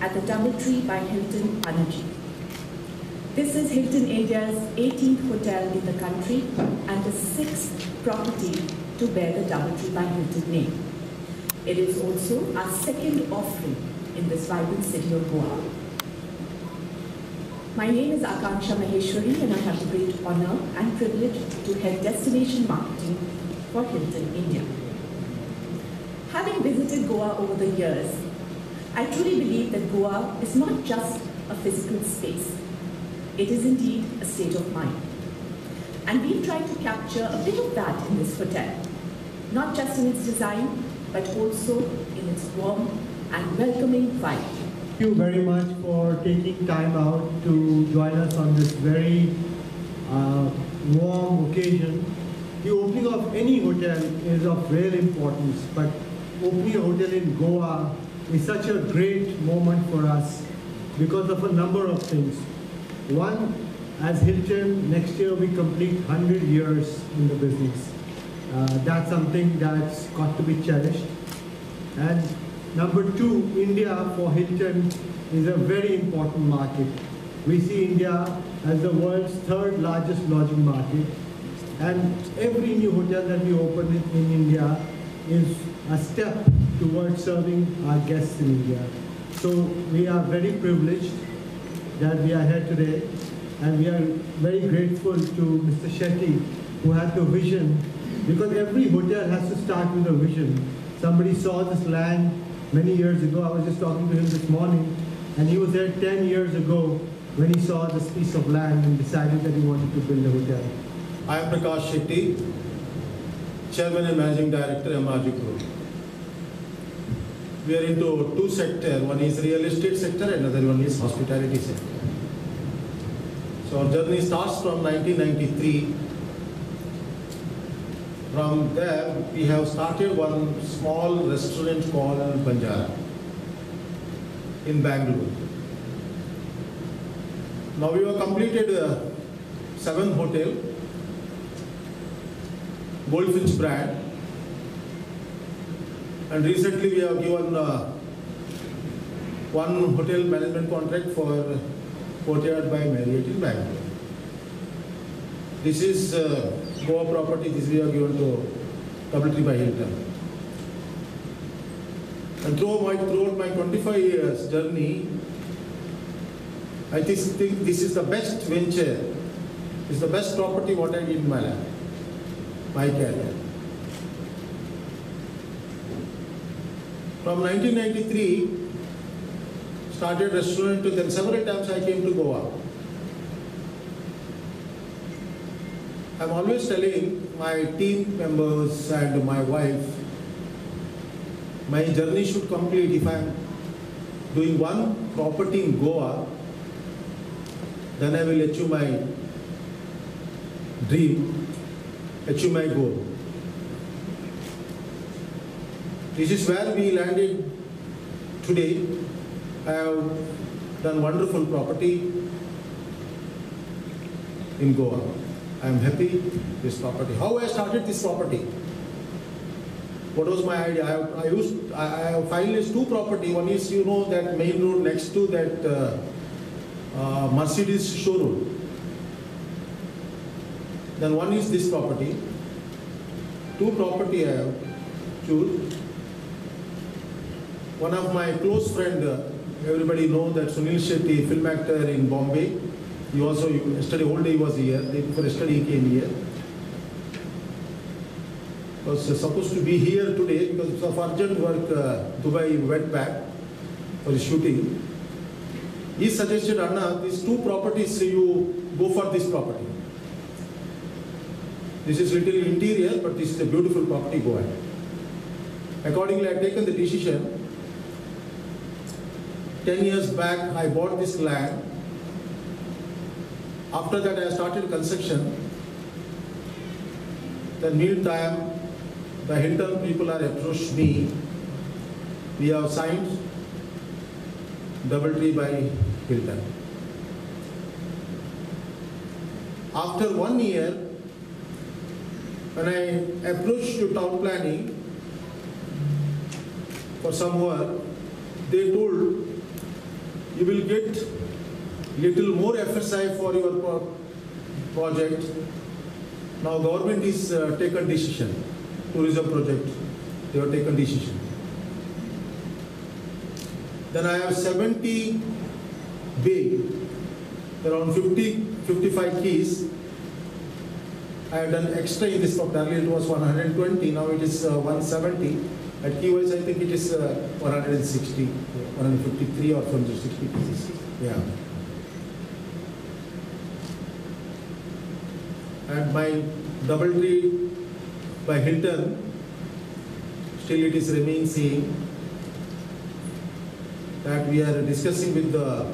at the Doubletree by Hilton, Panaji. This is Hilton India's 18th hotel in the country and the 6th property to bear the Doubletree by Hilton name. It is also our second offering in this vibrant city of Goa. My name is Akanksha Maheshwari and I have the great honor and privilege to head destination marketing for Hilton India. Having visited Goa over the years, I truly believe that Goa is not just a physical space. It is indeed a state of mind. And we've tried to capture a bit of that in this hotel, not just in its design, but also in its warm and welcoming vibe. Thank you very much for taking time out to join us on this very warm occasion. The opening of any hotel is of real importance, but opening a hotel in Goa is such a great moment for us because of a number of things. One, as Hilton, next year we complete 100 years in the business. That's something that's got to be cherished. And number two, India for Hilton is a very important market. We see India as the world's third largest lodging market. And every new hotel that we open in India is a step towards serving our guests in India. So we are very privileged that we are here today, and we are very grateful to Mr. Shetty, who had the vision, because every hotel has to start with a vision. Somebody saw this land many years ago. I was just talking to him this morning, and he was there 10 years ago when he saw this piece of land and decided that he wanted to build a hotel. I am Prakash Shetty, Chairman and Managing Director, MRG Group. We are into two sectors. One is real estate sector, another one is hospitality sector. So our journey starts from 1993. From there, we have started one small restaurant called Banjara in Bangalore. Now we have completed 7th hotel, Goldfinch brand. And recently we have given one hotel management contract for Courtyard by Marriott in Bangalore. This is Goa property. This we have given to Doubletree by Hilton. And throughout my 25 years journey, I think this is the best venture. This is the best property what I did in my life, my career. From 1993, started restaurant, then several times I came to Goa. I'm always telling my team members and my wife, my journey should complete if I'm doing one property in Goa, then I will achieve my dream, achieve my goal. This is where we landed today. I have done wonderful property in Goa. I am happy with this property. How I started this property? What was my idea? I have finalized two property. One is, you know, that main road next to that Mercedes showroom. Then one is this property. Two property I have choose. One of my close friend, everybody know that Sunil Shetty, film actor in Bombay. He also, yesterday whole day he was here. Day before yesterday he came here. Was supposed to be here today because of urgent work. Dubai went back for the shooting. He suggested, Anna, these two properties, you go for this property. This is little interior, but this is a beautiful property, go ahead. Accordingly, I have taken the decision. 10 years back, I bought this land. After that, I started construction. The meantime, the Hilton people have approached me. We have signed Doubletree by Hilton. After 1 year, when I approached to town planning for some work, they told you will get little more FSI for your project. Now government is taken decision, tourism project, they have taken decision. Then I have 70 bay, around 55 keys. I have done extra in this property. Earlier it was 120, now it is 170. At key wise I think it is 160, 153 or 160 pieces. Yeah. And my DoubleTree by Hilton, still it is remaining same. That we are discussing with the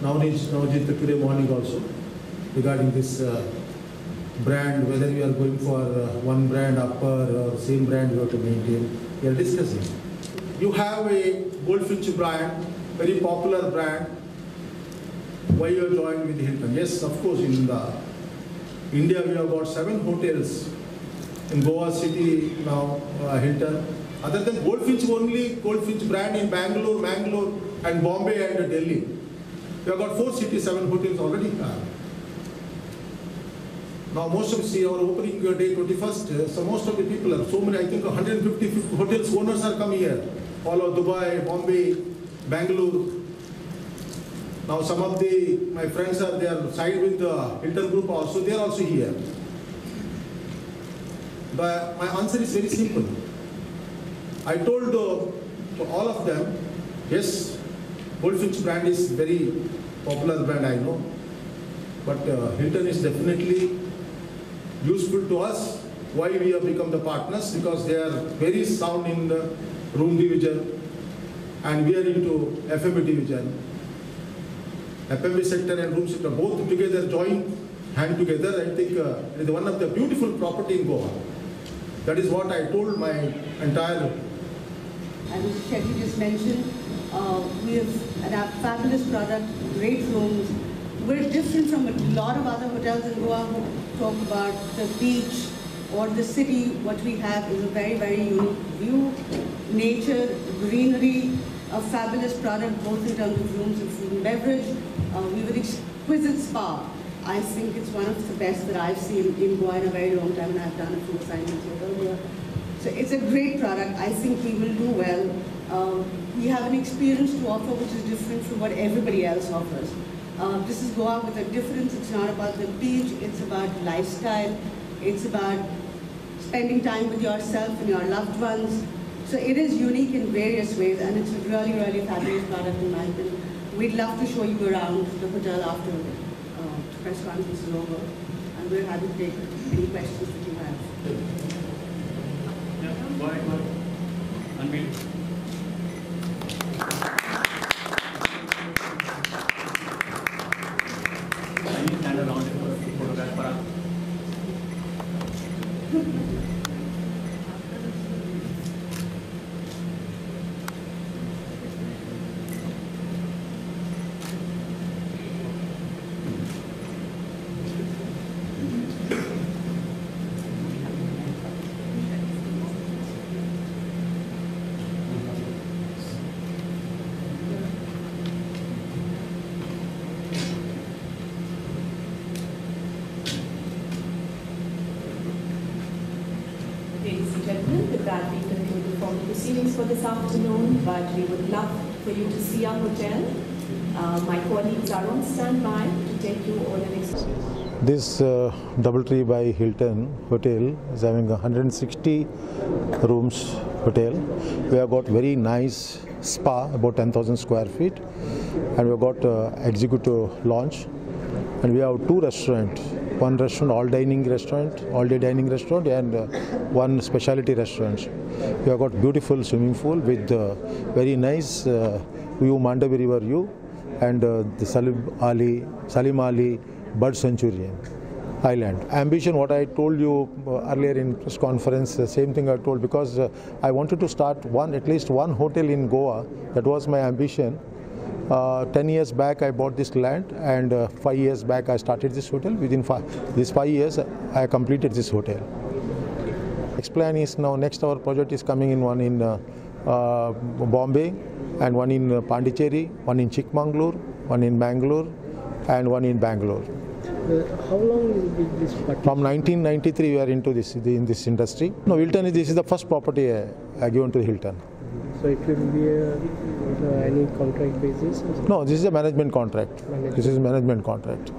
Navjit today morning also regarding this brand, whether we are going for one brand upper or same brand we have to maintain. We are discussing. You have a Goldfinch brand, very popular brand. Why you are joined with Hilton? Yes, of course, in India we have got 7 hotels. In Goa city now, Hilton. Other than Goldfinch, only Goldfinch brand in Bangalore, and Bombay and Delhi. We have got 4 cities, 7 hotels already. Now most of see our opening day 21st, so most of the people are so many, I think 150 hotels owners are coming here. All of Dubai, Bombay, Bangalore. Now some of my friends are there side with the Hilton group also, they are also here. But my answer is very simple. I told to all of them, yes, Goldfinch brand is very popular brand, I know. But Hilton is definitely useful to us. Why we have become the partners? Because they are very sound in the room division and we are into F&B division. F&B sector and room sector both together, joint hand together. I think it is one of the beautiful property in Goa. That is what I told my entire. As Shetty just mentioned, we have a fabulous product, great rooms. We're different from a lot of other hotels in Goa who talk about the beach or the city. What we have is a very, very unique view, nature, greenery, a fabulous product both in terms of rooms and food and beverage. We have an exquisite spa. I think it's one of the best that I've seen in Goa in a very long time, and I've done a few assignments here. So it's a great product. I think we will do well. We have an experience to offer which is different from what everybody else offers. This is Goa with a difference. It's not about the beach, it's about lifestyle. It's about spending time with yourself and your loved ones. So it is unique in various ways, and it's a really, really fabulous product in my opinion. We'd love to show you around the hotel after the press conference is over, and we're happy to take any questions that you have. Yeah, go ahead. Unmute. Can you stand around and photograph for us? Ladies and gentlemen, with that we conclude the formal proceedings for this afternoon, but we would love for you to see our hotel. My colleagues are on standby to take you on an experience. This DoubleTree by Hilton hotel is having 160 rooms hotel. We have got very nice spa, about 10,000 square feet, and we have got executive lounge, and we have 2 restaurants. One restaurant, all day dining restaurant, and one specialty restaurant. We have got beautiful swimming pool with very nice view, Mandavy River view, and the Salim Ali Bird Sanctuary Island. Ambition, what I told you earlier in press conference, the same thing I told, because I wanted to start at least one hotel in Goa. That was my ambition. 10 years back I bought this land, and 5 years back I started this hotel. Within these 5 years I completed this hotel. Next plan is now, next our project is coming in one in Bombay, and one in Pondicherry, one in Chikmagalur, one in Bangalore, and one in Bangalore. How long is this party? From 1993 we are into this in this industry. No, Hilton this is the first property given to Hilton. So it will be any contract basis? No, this is a management contract. This is a management contract.